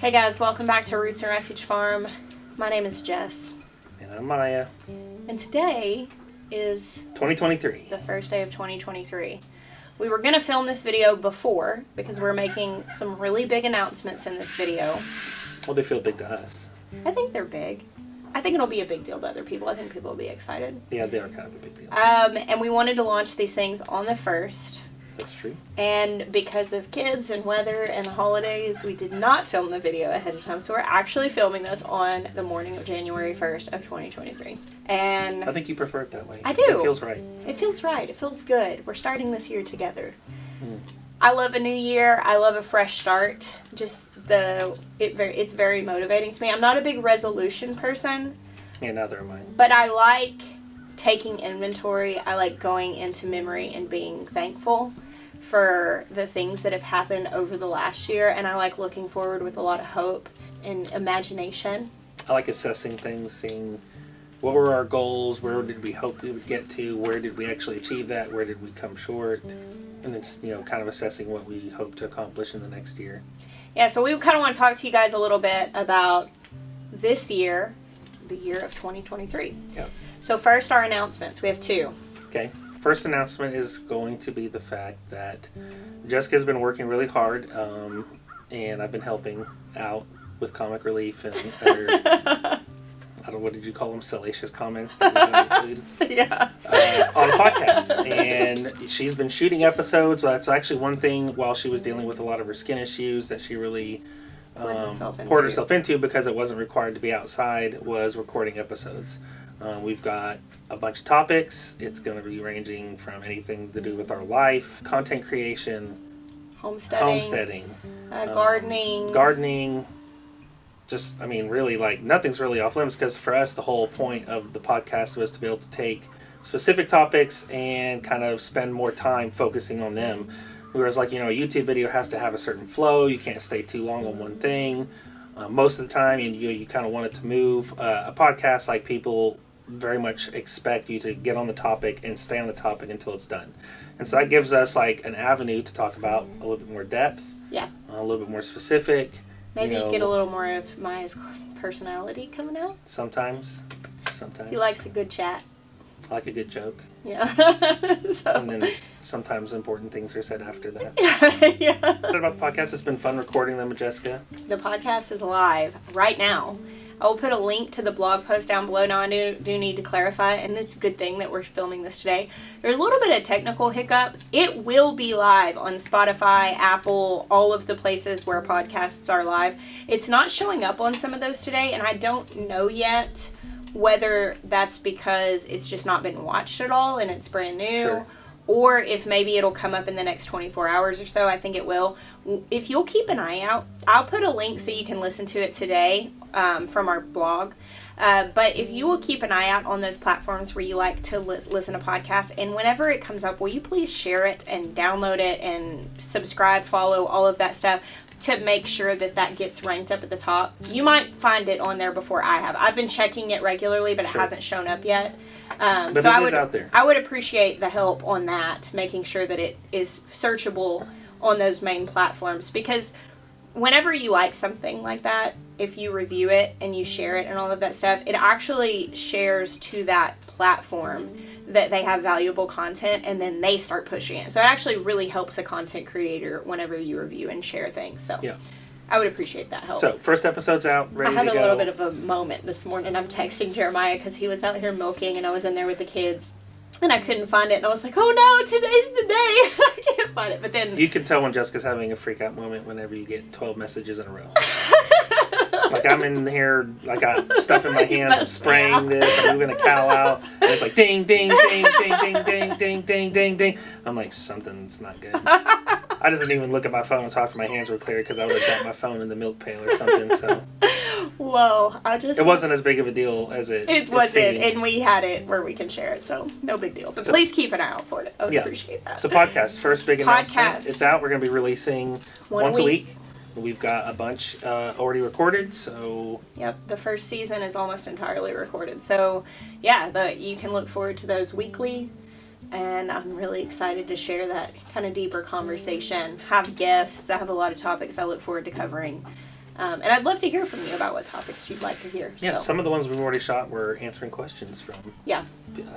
Hey guys, welcome back to Roots Refuge Farm. My name is Jess. And I'm Maya. And today is 2023. The first day of 2023. We were going to film this video before because we're making some really big announcements in this video. Well, they feel big to us. I think they're big. I think it'll be a big deal to other people. I think people will be excited. Yeah, they are kind of a big deal. And we wanted to launch these things on the 1st. That's true. And because of kids and weather and the holidays, we did not film the video ahead of time. So we're actually filming this on the morning of January 1st of 2023. And I think you prefer it that way. I do. It feels right. It feels right. It feels good. We're starting this year together. I love a new year. I love a fresh start. It's very motivating to me. I'm not a big resolution person. Yeah, neither am I. But I like taking inventory. I like going into memory and being thankful for the things that have happened over the last year, and I like looking forward with a lot of hope and imagination. I like assessing things, seeing what were our goals, where did we hope we would get to, where did we actually achieve that, where did we come short, and then kind of assessing what we hope to accomplish in the next year. Yeah, so we kind of want to talk to you guys a little bit about this year, the year of 2023. Yeah. So first, our announcements. We have two. Okay. First announcement is going to be the fact that Jessica's been working really hard, and I've been helping out with comic relief and other, I don't know, what did you call them, salacious comments that we're going to include Yeah. on a podcast. And she's been shooting episodes. That's actually one thing while she was dealing with a lot of her skin issues that she really poured herself into because it wasn't required to be outside, was recording episodes. We've got a bunch of topics. It's going to be ranging from anything to do with our life, content creation, homesteading, gardening. Just, really, nothing's really off limits because for us, the whole point of the podcast was to be able to take specific topics and kind of spend more time focusing on them. Whereas, a YouTube video has to have a certain flow. You can't stay too long on one thing. Most of the time, you kind of want it to move. A podcast, people very much expect you to get on the topic and stay on the topic until it's done. And so that gives us, an avenue to talk about a little bit more depth. Yeah. A little bit more specific. Maybe get a little more of Maya's personality coming out. Sometimes. He likes a good chat. I like a good joke. Yeah. And then sometimes important things are said after that. Yeah. What about the podcast? It's been fun recording them with Jessica. The podcast is live right now. I will put a link to the blog post down below. Now, I do need to clarify, and it's a good thing that we're filming this today. There's a little bit of technical hiccup. It will be live on Spotify, Apple, all of the places where podcasts are live. It's not showing up on some of those today, and I don't know yet whether that's because it's just not been watched at all and it's brand new. Sure. Or if maybe it'll come up in the next 24 hours or so. I think it will. If you'll keep an eye out, I'll put a link so you can listen to it today from our blog. But if you will keep an eye out on those platforms where you like to listen to podcasts, and whenever it comes up, will you please share it and download it and subscribe, follow, all of that stuff to make sure that gets ranked up at the top. You might find it on there before I have. I've been checking it regularly, but it hasn't shown up yet. But so it is out there. I would appreciate the help on that, making sure that it is searchable on those main platforms. Because whenever you like something like that, if you review it and you share it and all of that stuff, it actually shares to that platform that they have valuable content, and then they start pushing it. So it actually really helps a content creator whenever you review and share things. So yeah. I would appreciate that help. So, first episode's out, ready to go. I had a little bit of a moment this morning. I'm texting Jeremiah because he was out here milking, and I was in there with the kids, and I couldn't find it, and I was like, oh no, today's the day. I can't find it. But then you can tell when Jessica's having a freak out moment whenever you get 12 messages in a row. I'm in here, I got stuff in my hands, I'm spraying this, I'm moving a cow out, and it's like ding, ding, ding, ding, ding, ding, ding, ding, ding, ding. I'm like, something's not good. I just didn't even look at my phone and talk if my hands were clear because I would have got my phone in the milk pail or something, so. Well, it wasn't as big of a deal as it wasn't, seemed. And we had it where we can share it, so no big deal. But please keep an eye out for it. I would appreciate that. So podcast, first big announcement. It's out. We're going to be releasing once a week. We've got a bunch already recorded, so. Yep, the first season is almost entirely recorded. So, yeah, you can look forward to those weekly. And I'm really excited to share that kind of deeper conversation. Have guests. I have a lot of topics I look forward to covering. And I'd love to hear from you about what topics you'd like to hear. Yeah, so. some of the ones we've already shot were answering questions from. Yeah.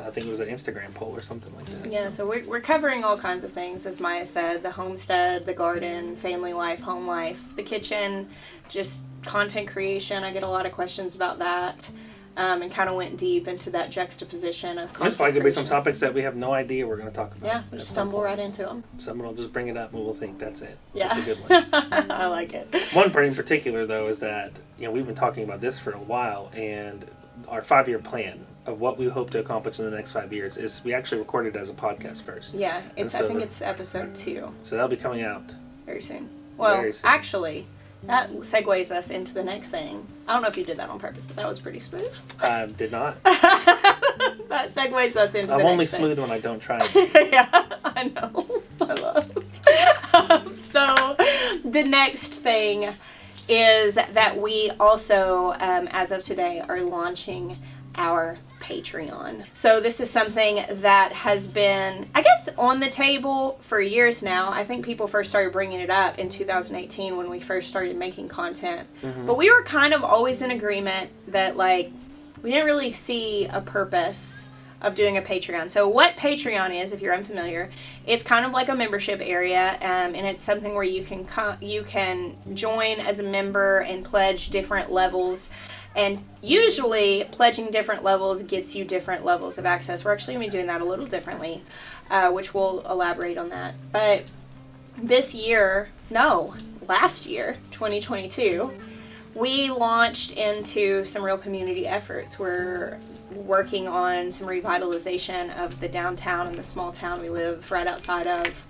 I think it was an Instagram poll or something like that. Yeah, so we're covering all kinds of things, as Maya said, the homestead, the garden, family life, home life, the kitchen, just content creation. I get a lot of questions about that. And kind of went deep into that juxtaposition of content There's probably going to be some creation. topics that we have no idea we're going to talk about. Yeah, we just stumble right into them. Someone will just bring it up and we'll think that's it. Yeah. That's a good one. I like it. One part in particular, though, is that, we've been talking about this for a while, and our 5-year plan of what we hope to accomplish in the next 5 years is we actually recorded it as a podcast first. Yeah, I think it's episode 2. So that'll be coming out. Very soon. Well, Very soon. actually, that segues us into the next thing. I don't know if you did that on purpose, but that was pretty smooth. I did not. That segues us into the next thing. I'm only smooth when I don't try. Yeah, I know. I love. So, the next thing is that we also, as of today, are launching our Patreon. So this is something that has been, I guess, on the table for years now. I think people first started bringing it up in 2018 when we first started making content. Mm-hmm. But we were kind of always in agreement that, like, we didn't really see a purpose of doing a Patreon. So what Patreon is, if you're unfamiliar, it's kind of like a membership area, and it's something where you can join as a member and pledge different levels. And usually, pledging different levels gets you different levels of access. We're actually going to be doing that a little differently, which we'll elaborate on that. But last year, 2022, we launched into some real community efforts. We're working on some revitalization of the downtown and the small town we live right outside of.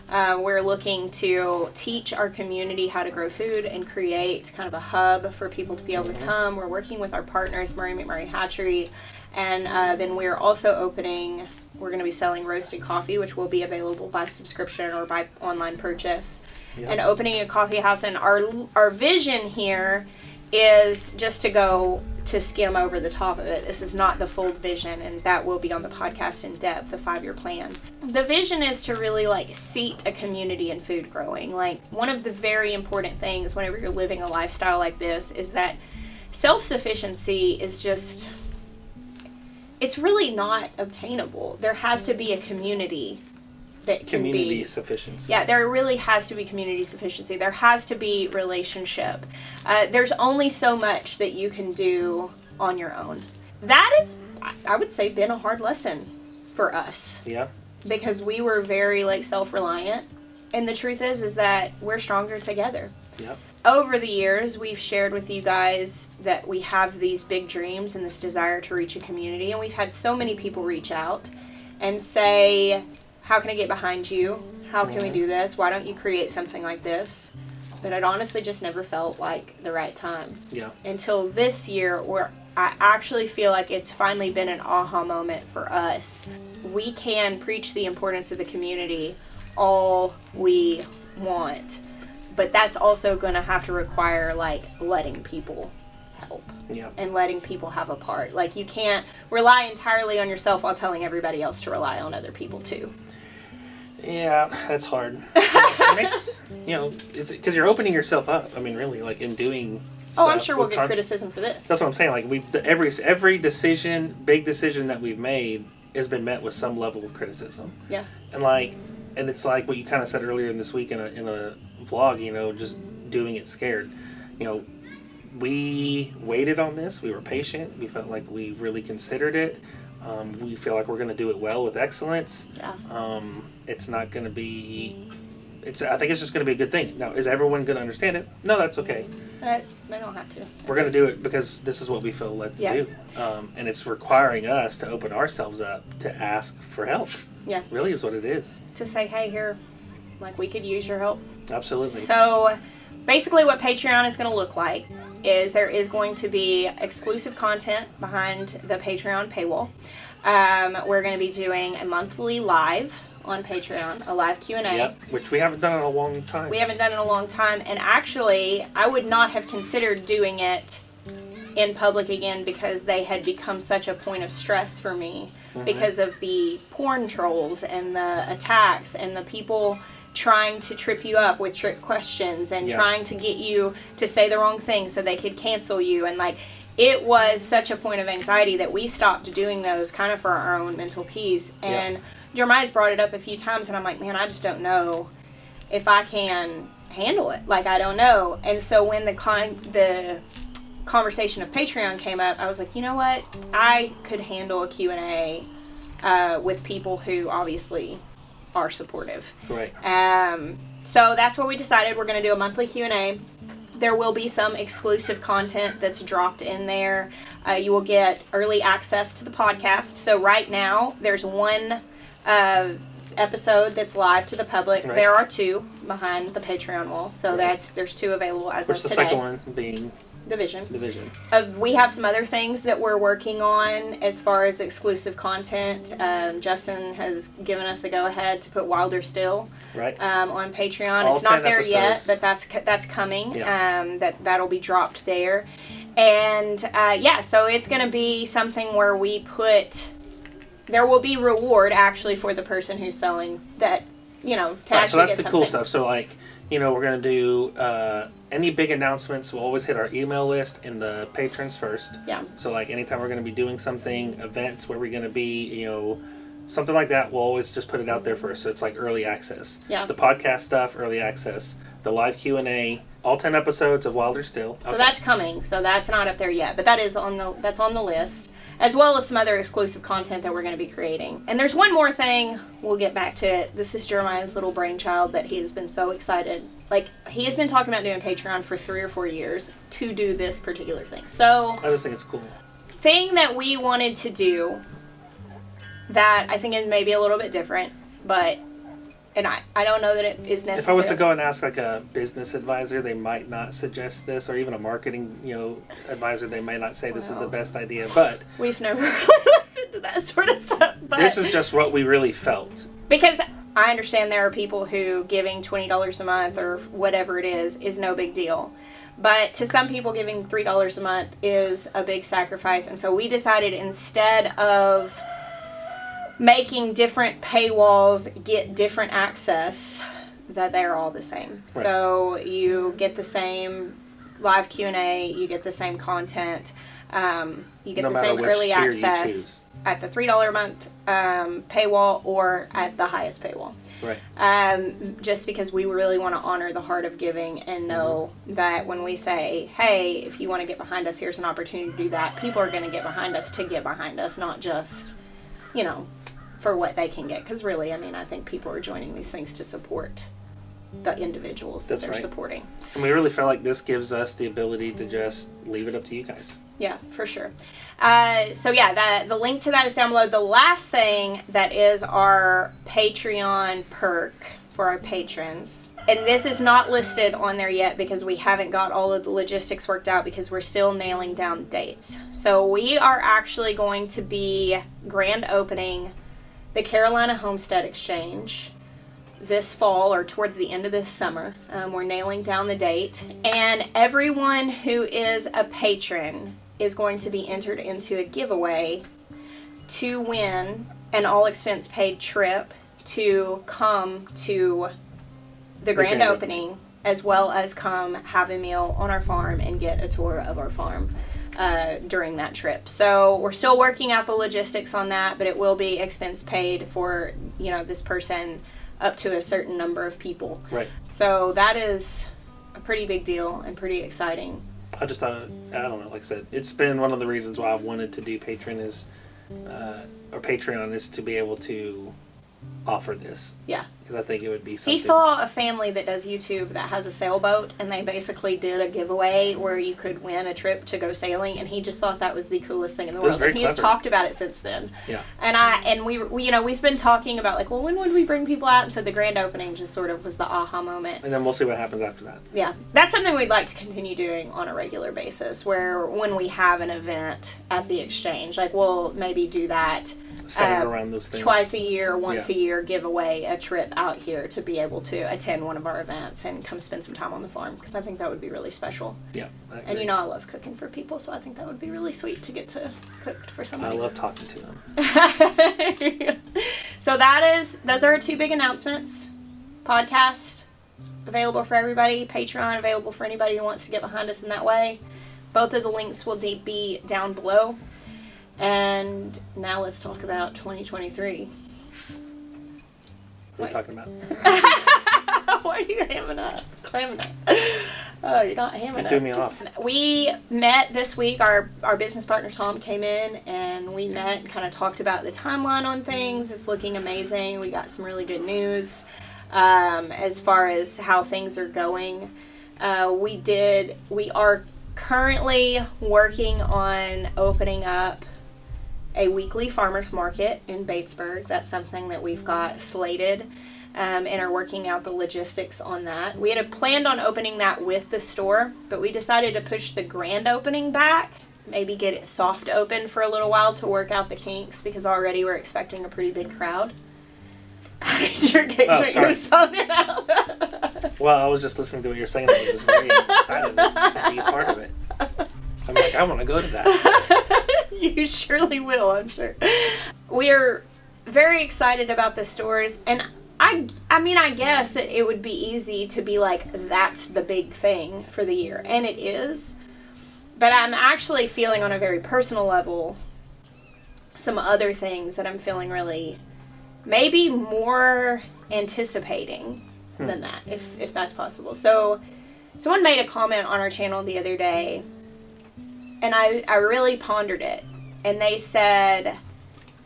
We're looking to teach our community how to grow food and create kind of a hub for people to be able to come. We're working with our partners, Murray McMurray Hatchery, and then we're also we're going to be selling roasted coffee, which will be available by subscription or by online purchase, and opening a coffee house. And our vision here is just to skim over the top of it. This is not the full vision, and that will be on the podcast in depth, the 5-year plan. The vision is to really seat a community in food growing. One of the very important things whenever you're living a lifestyle like this is that self-sufficiency is just, it's really not obtainable. There has to be a community that can community sufficiency. Yeah, there really has to be community sufficiency. There has to be relationship. There's only so much that you can do on your own. That is, I would say, been a hard lesson for us. Yeah. Because we were very self-reliant, and the truth is that we're stronger together. Yep. Over the years, we've shared with you guys that we have these big dreams and this desire to reach a community, and we've had so many people reach out and say, how can I get behind you? How can we do this? Why don't you create something like this? But it honestly just never felt like the right time. Yeah. Until this year, where I actually feel like it's finally been an aha moment for us. We can preach the importance of the community all we want, but that's also going to have to require letting people help. Yeah. And letting people have a part. You can't rely entirely on yourself while telling everybody else to rely on other people too. Yeah, that's hard. It makes, it's because you're opening yourself up. I mean, really, in doing stuff. Oh, I'm sure we'll get criticism for this. That's what I'm saying. Every decision, big decision that we've made has been met with some level of criticism. Yeah. And it's like what you kind of said earlier in this week in a vlog, just doing it scared. We waited on this. We were patient. We felt like we really considered it. We feel like we're going to do it well with excellence. Yeah. It's not going to be... I think it's just going to be a good thing. Now, is everyone going to understand it? No, that's okay. They don't have to. We're going to do it because this is what we feel led to do. And it's requiring us to open ourselves up to ask for help. Yeah. Really is what it is. To say, hey, here, we could use your help. Absolutely. So, basically what Patreon is going to look like is there is going to be exclusive content behind the Patreon paywall. We're going to be doing a monthly live on Patreon, a live Q&A. Yep, which we haven't done in a long time. We haven't done it in a long time, and actually, I would not have considered doing it in public again because they had become such a point of stress for me because of the porn trolls and the attacks and the people trying to trip you up with trick questions and trying to get you to say the wrong thing so they could cancel you. And like, it was such a point of anxiety that we stopped doing those kind of for our own mental peace. And Jeremiah's brought it up a few times, and I'm like, man, I just don't know if I can handle it. Like, I don't know. And so when the conversation of Patreon came up, I was like, you know what? I could handle a Q&A with people who obviously are supportive. Right. So that's what we decided. We're going to do a monthly Q&A. There will be some exclusive content that's dropped in there. You will get early access to the podcast. So right now, there's one episode that's live to the public. Right. There are 2 behind the Patreon wall. So there's 2 available as of today. Which the second one being... Division. Division. We have some other things that we're working on as far as exclusive content. Justin has given us the go-ahead to put Wilder Still on Patreon. All it's not there episodes. Yet, but that's coming. Yeah. That'll be dropped there. And so it's going to be something where we put... There will be reward actually for the person who's sewing that, to actually get something. So that's the cool stuff. So like, we're going to do... any big announcements, we'll always hit our email list and the patrons first. Yeah. So, like, anytime we're going to be doing something, events where we're going to be, something like that, we'll always just put it out there first. So it's like early access. Yeah. The podcast stuff, early access. The live Q&A, all 10 episodes of Wilder Still. So that's coming. So that's not up there yet, but that's on the list, as well as some other exclusive content that we're going to be creating. And there's one more thing. We'll get back to it. This is Jeremiah's little brainchild that he has been so excited. Like, he has been talking about doing Patreon for 3 or 4 years to do this particular thing. So, I just think it's cool. Thing that we wanted to do that I think is maybe a little bit different, but, and I don't know that it is necessary. If I was to go and ask like a business advisor, they might not suggest this, or even a marketing, advisor, they might not say this is the best idea, but... We've never really listened to that sort of stuff, but... This is just what we really felt. Because... I understand there are people who giving $20 a month or whatever it is no big deal. But to some people, giving $3 a month is a big sacrifice. And so we decided instead of making different paywalls get different access, that they're all the same. Right. So you get the same live Q&A, you get the same content, you get the same early access at the $3 a month paywall or at the highest paywall. Right. Just because we really want to honor the heart of giving and know that when we say, hey, if you want to get behind us, here's an opportunity to do that, people are going to get behind us, not just, for what they can get. Because really, I think people are joining these things to support the individuals that they're supporting. And we really felt like this gives us the ability to just leave it up to you guys. Yeah, for sure. The link to that is down below. The last thing that is our Patreon perk for our patrons, and this is not listed on there yet because we haven't got all of the logistics worked out because we're still nailing down dates. So we are actually going to be grand opening the Carolina Homestead Exchange this fall or towards the end of this summer. We're nailing down the date, and everyone who is a patron is going to be entered into a giveaway to win an all-expense paid trip to come to the grand opening, as well as come have a meal on our farm and get a tour of our farm during that trip. So we're still working out the logistics on that, but it will be expense paid for, this person up to a certain number of people. Right. So that is a pretty big deal and pretty exciting. I just thought, I don't know, like I said, it's been one of the reasons why I've wanted to do Patreon is to be able to offer this. Yeah. Because I think it would be something. He saw a family that does YouTube that has a sailboat, and they basically did a giveaway where you could win a trip to go sailing, and he just thought that was the coolest thing in the world. And he has talked about it since then. Yeah. And we we've been talking about like, well, when would we bring people out? And so the grand opening just sort of was the aha moment. And then we'll see what happens after that. Yeah. That's something we'd like to continue doing on a regular basis, where when we have an event at the exchange, like we'll maybe do that around those things. Twice a year, once a year, give away a trip out here to be able to attend one of our events and come spend some time on the farm, because I think that would be really special. Yeah, and I love cooking for people, so I think that would be really sweet to get to cook for somebody. I love talking to them. So those are our two big announcements. podcast available for everybody. Patreon available for anybody who wants to get behind us in that way. Both of the links will be down below. And now let's talk about 2023. What are you talking about? Why are you clamming up? Oh, you're not hamming up. It threw me off. We met this week. Our business partner Tom came in and we met and kind of talked about the timeline on things. It's looking amazing. We got some really good news as far as how things are going. We are currently working on opening up a weekly farmers market in Batesburg. That's something that we've got slated and are working out the logistics on that. We had planned on opening that with the store, but we decided to push the grand opening back, maybe get it soft open for a little while to work out the kinks, because already we're expecting a pretty big crowd. You're sounding out. Well, I was just listening to what you're saying. I was just very excited to be a part of it. I'm like, I want to go to that. You surely will, I'm sure. We're very excited about the stores, and I mean, I guess that it would be easy to be like, that's the big thing for the year, and it is. But I'm actually feeling on a very personal level some other things that I'm feeling really, maybe more anticipating than that, if that's possible. So someone made a comment on our channel the other day, and I really pondered it, and they said,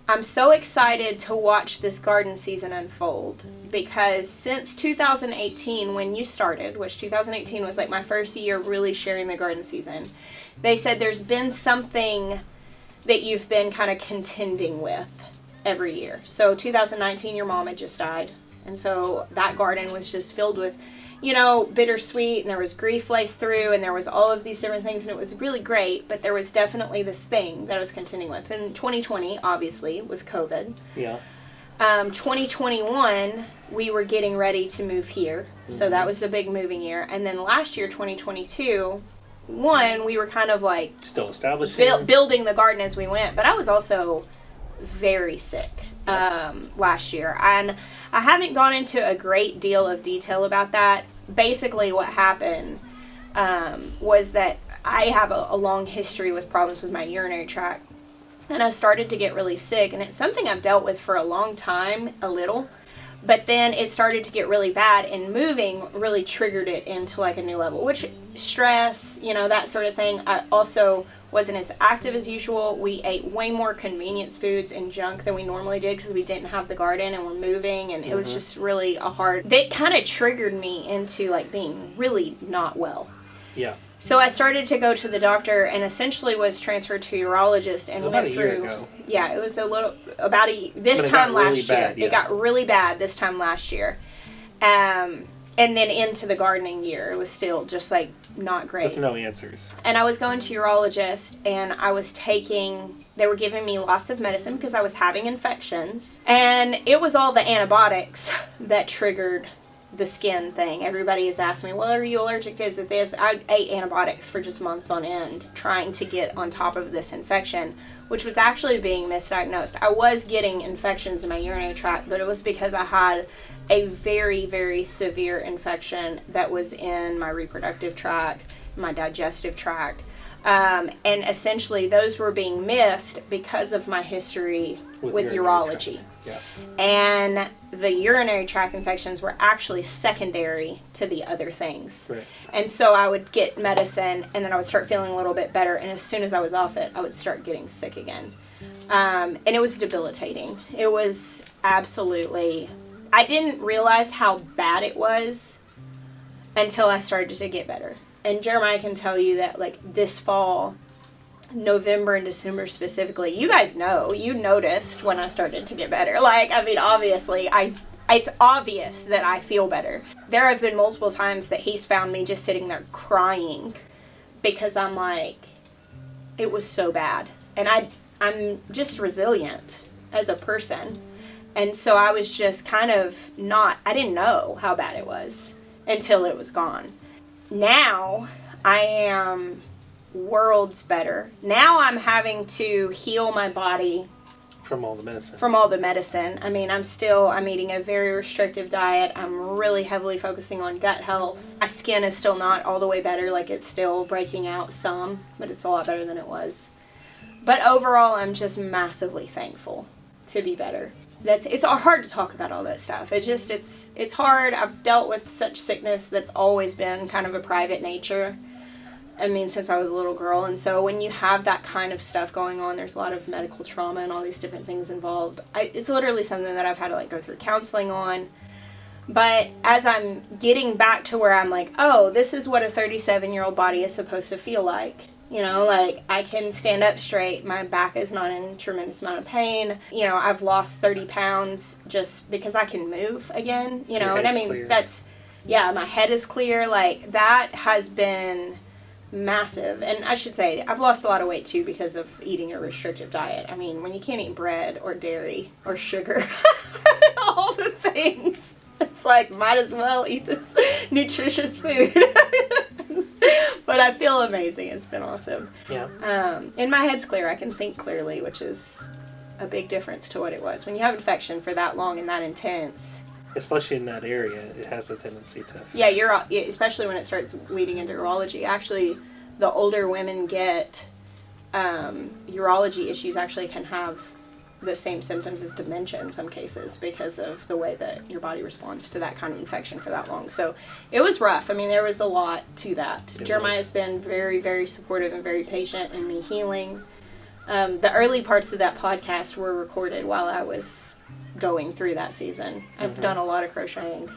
I'm so excited to watch this garden season unfold, because since 2018, when you started, which 2018 was like my first year really sharing the garden season, they said there's been something that you've been kind of contending with every year. So 2019, your mom had just died, and so that garden was just filled with, you know, bittersweet, and there was grief laced through, and there was all of these different things, and it was really great, but there was definitely this thing that I was contending with. And 2020, obviously, was COVID. Yeah. 2021, we were getting ready to move here, so that was the big moving year. And then last year, 2022, we were kind of like still establishing, building the garden as we went, but I was also very sick last year, and I haven't gone into a great deal of detail about that. Basically what happened was that I have a long history with problems with my urinary tract, and I started to get really sick, and it's something I've dealt with for a long time, a little, but then it started to get really bad, and moving really triggered it into like a new level, which stress, you know, that sort of thing. I also wasn't as active as usual. We ate way more convenience foods and junk than we normally did because we didn't have the garden and we're moving, and it was just really that kind of triggered me into like being really not well. Yeah. So I started to go to the doctor and essentially was transferred to a urologist, and went through. About a year ago. Yeah, it was this time last year. It got really bad this time last year. And then into the gardening year, it was still just like not great. With no answers. And I was going to urologist, and they were giving me lots of medicine because I was having infections. And it was all the antibiotics that triggered the skin thing. Everybody has asked me, well, are you allergic to this? I ate antibiotics for just months on end trying to get on top of this infection, which was actually being misdiagnosed. I was getting infections in my urinary tract, but it was because I had a very, very severe infection that was in my reproductive tract, my digestive tract, and essentially those were being missed because of my history with urology. Yeah. And the urinary tract infections were actually secondary to the other things. Right. And so I would get medicine, and then I would start feeling a little bit better, and as soon as I was off it, I would start getting sick again. And it was debilitating. It was absolutely... I didn't realize how bad it was until I started to get better. And Jeremiah can tell you that, like, this fall, November and December specifically, you guys know, you noticed when I started to get better. Like, I mean, obviously, it's obvious that I feel better. There have been multiple times that he's found me just sitting there crying because I'm like, it was so bad. And I'm just resilient as a person. And so I was just kind of I didn't know how bad it was until it was gone. Now I am worlds better. Now I'm having to heal my body From all the medicine. From all the medicine. I mean, I'm eating a very restrictive diet. I'm really heavily focusing on gut health. My skin is still not all the way better. Like, it's still breaking out some, but it's a lot better than it was. But overall, I'm just massively thankful to be better. It's hard to talk about all that stuff. It's hard. I've dealt with such sickness that's always been kind of a private nature. I mean, since I was a little girl. And so when you have that kind of stuff going on, there's a lot of medical trauma and all these different things involved. It's literally something that I've had to, like, go through counseling on. But as I'm getting back to where I'm like, oh, this is what a 37-year-old body is supposed to feel like. You know, like, I can stand up straight. My back is not in a tremendous amount of pain. You know, I've lost 30 pounds just because I can move again. You know, and I mean, clear. My head is clear. Like, that has been massive. And I should say, I've lost a lot of weight too because of eating a restrictive diet. I mean, when you can't eat bread or dairy or sugar, all the things, it's like, might as well eat this nutritious food. But I feel amazing. It's been awesome. Yeah. And my head's clear. I can think clearly, which is a big difference to what it was. When you have infection for that long and that intense, especially in that area, it has a tendency to... Yeah, especially when it starts leading into urology. Actually, the older women get urology issues actually can have the same symptoms as dementia in some cases because of the way that your body responds to that kind of infection for that long. So it was rough. I mean, there was a lot to that. Jeremiah has been very, very supportive and very patient in me healing. The early parts of that podcast were recorded while I was going through that season. I've done a lot of crocheting.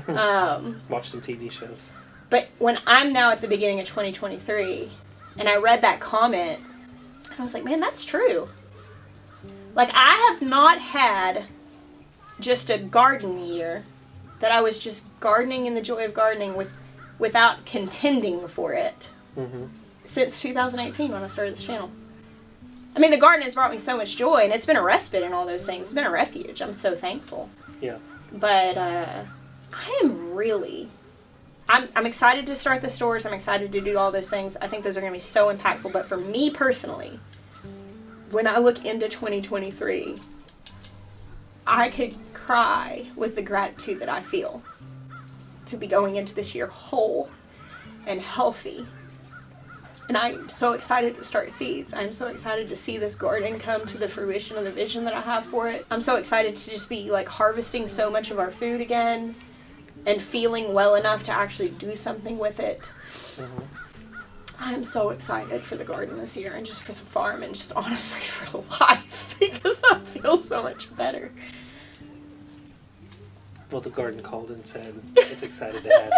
Watch some TV shows. But when I'm now at the beginning of 2023, and I read that comment, I was like, man, that's true. Like, I have not had just a garden year that I was just gardening in the joy of gardening without contending for it since 2018 when I started this channel. I mean, the garden has brought me so much joy, and it's been a respite and all those things. It's been a refuge. I'm so thankful. Yeah. But I am really... I'm excited to start the stores. I'm excited to do all those things. I think those are going to be so impactful. But for me personally, when I look into 2023, I could cry with the gratitude that I feel to be going into this year whole and healthy. And I'm so excited to start seeds. I'm so excited to see this garden come to the fruition of the vision that I have for it. I'm so excited to just be, like, harvesting so much of our food again and feeling well enough to actually do something with it. I'm so excited for the garden this year and just for the farm and just honestly for life because I feel so much better. Well, the garden called and said it's excited to have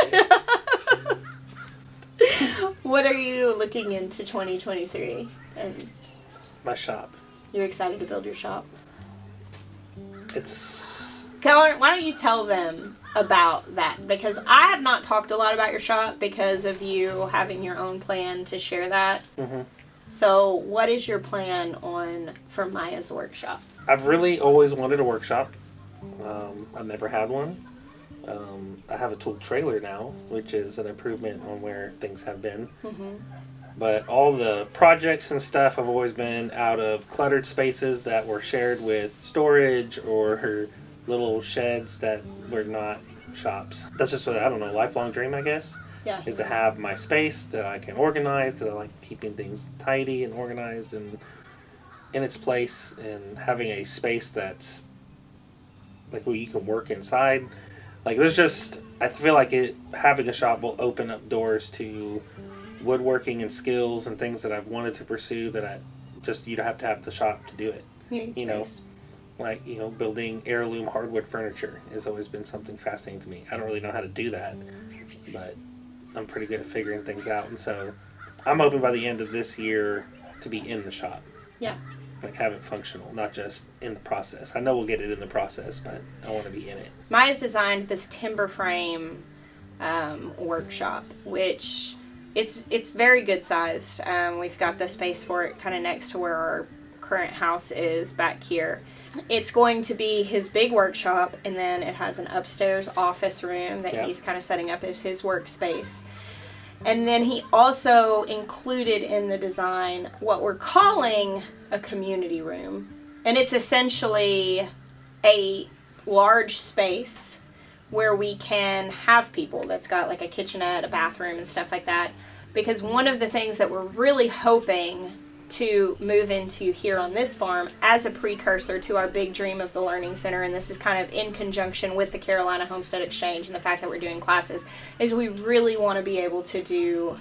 you. What are you looking into 2023? And My shop. you're excited to build your shop? It's... Why don't you tell them about that? Because I have not talked a lot about your shop because of you having your own plan to share that. So what is your plan for Maya's workshop? I've really always wanted a workshop. I've never had one. I have a tool trailer now, which is an improvement on where things have been. But all the projects and stuff have always been out of cluttered spaces that were shared with storage or little sheds that were not shops. That's just a, I don't know, lifelong dream, I guess. Yeah. Is to have my space that I can organize because I like keeping things tidy and organized and in its place, and having a space that's like where you can work inside. Like, there's just, I feel like having a shop will open up doors to woodworking and skills and things that I've wanted to pursue that you'd have to have the shop to do it. You know, like, building heirloom hardwood furniture has always been something fascinating to me. I don't really know how to do that, but I'm pretty good at figuring things out. And so I'm hoping by the end of this year to be in the shop. Yeah. Like, have it functional, not just in the process. I know we'll get it in the process, but I want to be in it. Maya's designed this timber frame workshop, which it's very good sized. We've got the space for it kind of next to where our current house is back here. It's going to be his big workshop, and then it has an upstairs office room that he's kind of setting up as his workspace. And then he also included in the design what we're calling a community room. And it's essentially a large space where we can have people that's got like a kitchenette, a bathroom, and stuff like that. Because one of the things that we're really hoping to move into here on this farm as a precursor to our big dream of the Learning Center, and this is kind of in conjunction with the Carolina Homestead Exchange and the fact that we're doing classes, is we really want to be able to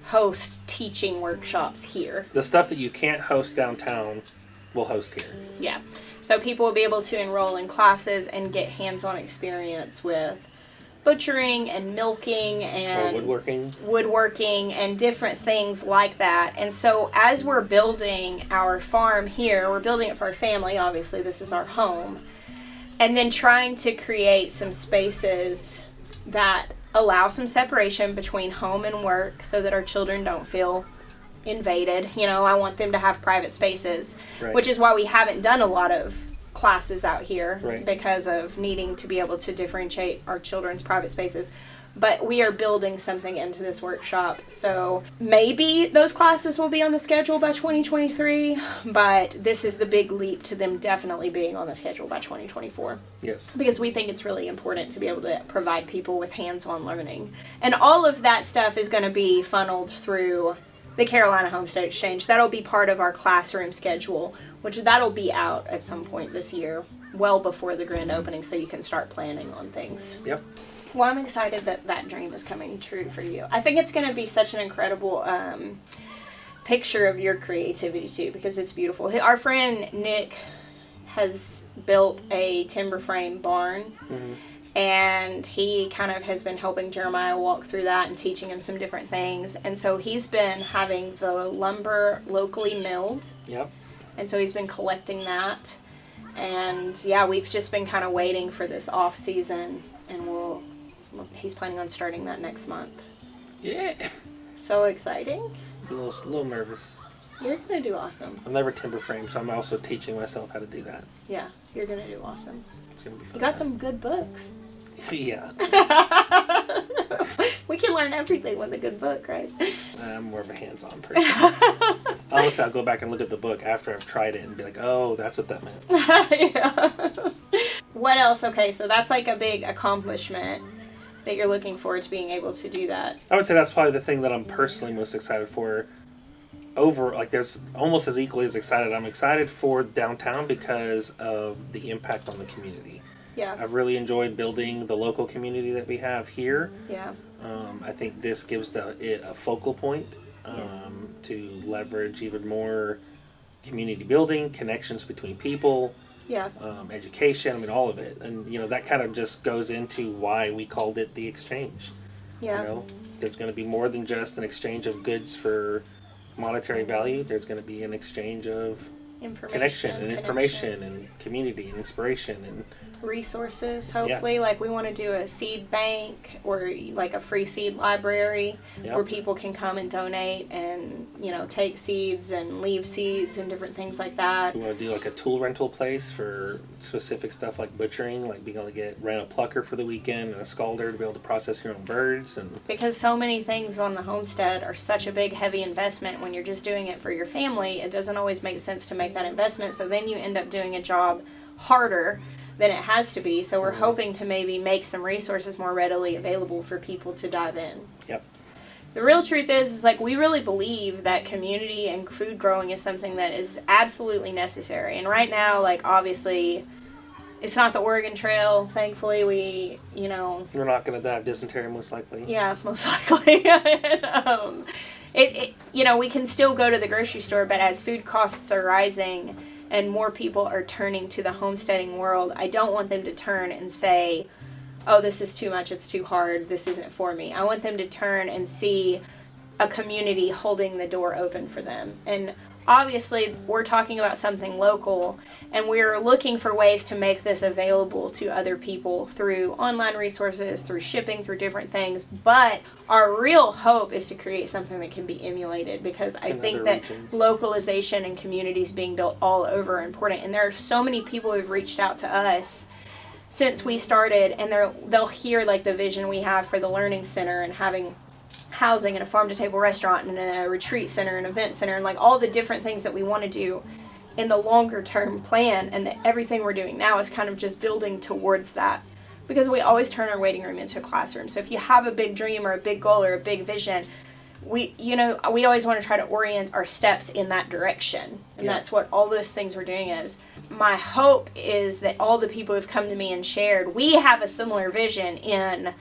host teaching workshops here. The stuff that you can't host downtown, we'll host here. Yeah. So people will be able to enroll in classes and get hands-on experience with butchering and milking and woodworking and different things like that. And so as we're building our farm here, we're building it for our family, obviously this is our home, and then trying to create some spaces that allow some separation between home and work so that our children don't feel invaded. You know, I want them to have private spaces, right. Which is why we haven't done a lot of classes out here, right. Because of needing to be able to differentiate our children's private spaces. But we are building something into this workshop, so maybe those classes will be on the schedule by 2023, but this is the big leap to them definitely being on the schedule by 2024. Yes. Because we think it's really important to be able to provide people with hands-on learning. And all of that stuff is going to be funneled through the Carolina Homestead Exchange. That'll be part of our classroom schedule, which that'll be out at some point this year, well before the grand opening, so you can start planning on things. Yep. Well, I'm excited that that dream is coming true for you. I think it's going to be such an incredible picture of your creativity, too, because it's beautiful. Our friend Nick has built a timber frame barn, mm-hmm. and he kind of has been helping Jeremiah walk through that and teaching him some different things. And so he's been having the lumber locally milled. Yep. And so he's been collecting that. And yeah, we've just been kind of waiting for this off season, and he's planning on starting that next month. Yeah. So exciting. A little nervous. You're going to do awesome. I've never timber framed, so I'm also teaching myself how to do that. Yeah, you're going to do awesome. It's going to be fun. You got some good books. Yeah. We can learn everything with a good book, right? I'm more of a hands-on person. Honestly, I'll go back and look at the book after I've tried it and be like, oh, that's what that meant. Yeah. What else? Okay, so that's like a big accomplishment that you're looking forward to being able to do that. I would say that's probably the thing that I'm personally most excited for. There's almost as equally as excited. I'm excited for downtown because of the impact on the community. Yeah. I've really enjoyed building the local community that we have here. Yeah. I think this gives it a focal point to leverage even more community building, connections between people, education, I mean, all of it. And, that kind of just goes into why we called it the exchange. Yeah. There's going to be more than just an exchange of goods for monetary value. There's going to be an exchange of connection and information and community and inspiration and resources, hopefully. Like, we want to do a seed bank or like a free seed library where people can come and donate and take seeds and leave seeds and different things like that. We want to do like a tool rental place for specific stuff like butchering, like being able to rent a plucker for the weekend and a scalder to be able to process your own birds. And because so many things on the homestead are such a big heavy investment, when you're just doing it for your family, it doesn't always make sense to make that investment, so then you end up doing a job harder than it has to be. So we're hoping to maybe make some resources more readily available for people to dive in. Yep. The real truth is like, we really believe that community and food growing is something that is absolutely necessary. And right now, like, obviously, it's not the Oregon Trail. Thankfully, we're not going to die of dysentery, most likely. Yeah, most likely. And, we can still go to the grocery store, but as food costs are rising and more people are turning to the homesteading world, I don't want them to turn and say, oh, this is too much, it's too hard, this isn't for me. I want them to turn and see a community holding the door open for them. And obviously, we're talking about something local, and we're looking for ways to make this available to other people through online resources, through shipping, through different things. But our real hope is to create something that can be emulated, because I think that localization and communities being built all over are important. And there are so many people who've reached out to us since we started, and they'll hear like the vision we have for the Learning Center and having housing and a farm-to-table restaurant and a retreat center and event center and like all the different things that we want to do in the longer term plan, and that everything we're doing now is kind of just building towards that. Because we always turn our waiting room into a classroom. So if you have a big dream or a big goal or a big vision, we always want to try to orient our steps in that direction. And that's what all those things we're doing is. My hope is that all the people who've come to me and shared, we have a similar vision in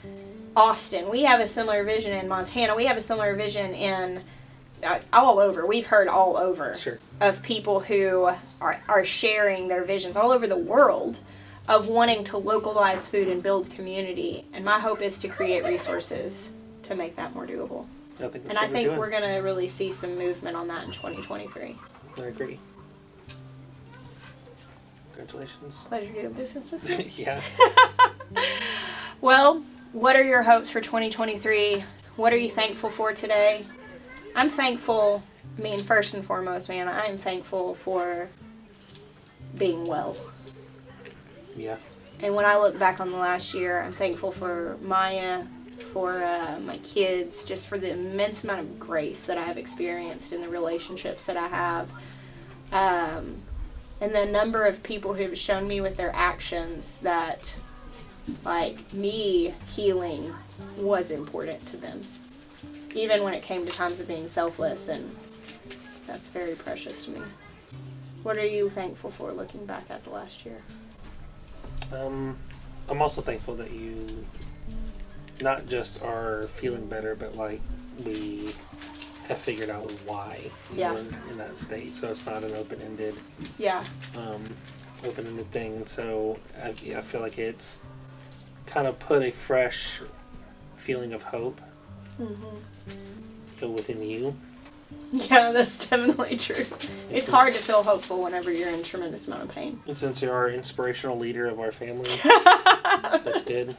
Austin. We have a similar vision in Montana. We have a similar vision in all over. We've heard all over of people who are sharing their visions all over the world of wanting to localize food and build community. And my hope is to create resources to make that more doable. I think we're going to really see some movement on that in 2023. I agree. Congratulations. Pleasure doing business with you. Yeah. Well, what are your hopes for 2023? What are you thankful for today? I'm thankful, first and foremost, man, I am thankful for being well. Yeah. And when I look back on the last year, I'm thankful for Maya, for my kids, just for the immense amount of grace that I have experienced in the relationships that I have. And the number of people who have shown me with their actions that, like, me healing was important to them. Even when it came to times of being selfless, and that's very precious to me. What are you thankful for looking back at the last year? I'm also thankful that you not just are feeling better, but like we have figured out why you're in that state. So it's not an open-ended thing. So I feel like it's kind of put a fresh feeling of hope within you. Yeah, that's definitely true. It's hard to feel hopeful whenever you're in a tremendous amount of pain. And since you're our inspirational leader of our family, that's good.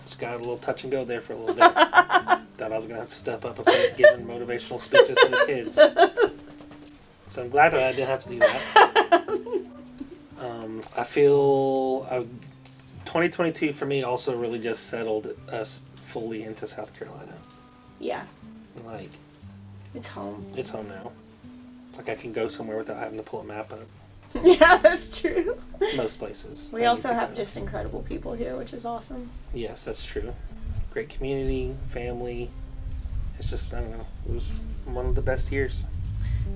Just got a little touch and go there for a little bit. Thought I was going to have to step up and start giving motivational speeches to the kids. So I'm glad that I didn't have to do that. I feel 2022 for me also really just settled us fully into South Carolina. Yeah. Like, it's home. It's home now. Like, I can go somewhere without having to pull a map up. Yeah, that's true. Most places. We also have just incredible people here, which is awesome. Yes, that's true. Great community, family. It's just, I don't know, it was one of the best years.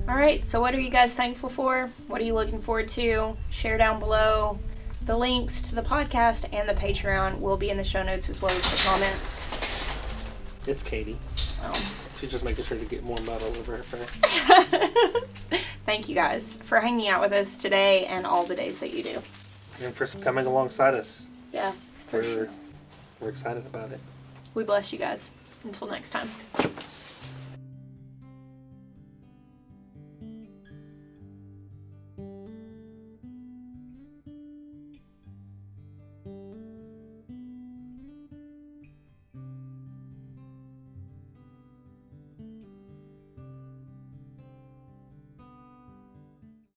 All right, so what are you guys thankful for? What are you looking forward to? Share down below. The links to the podcast and the Patreon will be in the show notes as well as the comments. It's Katie. Oh. She's just making sure to get more mud all over her face. Thank you guys for hanging out with us today and all the days that you do. And for coming alongside us. Yeah, for sure. We're excited about it. We bless you guys. Until next time.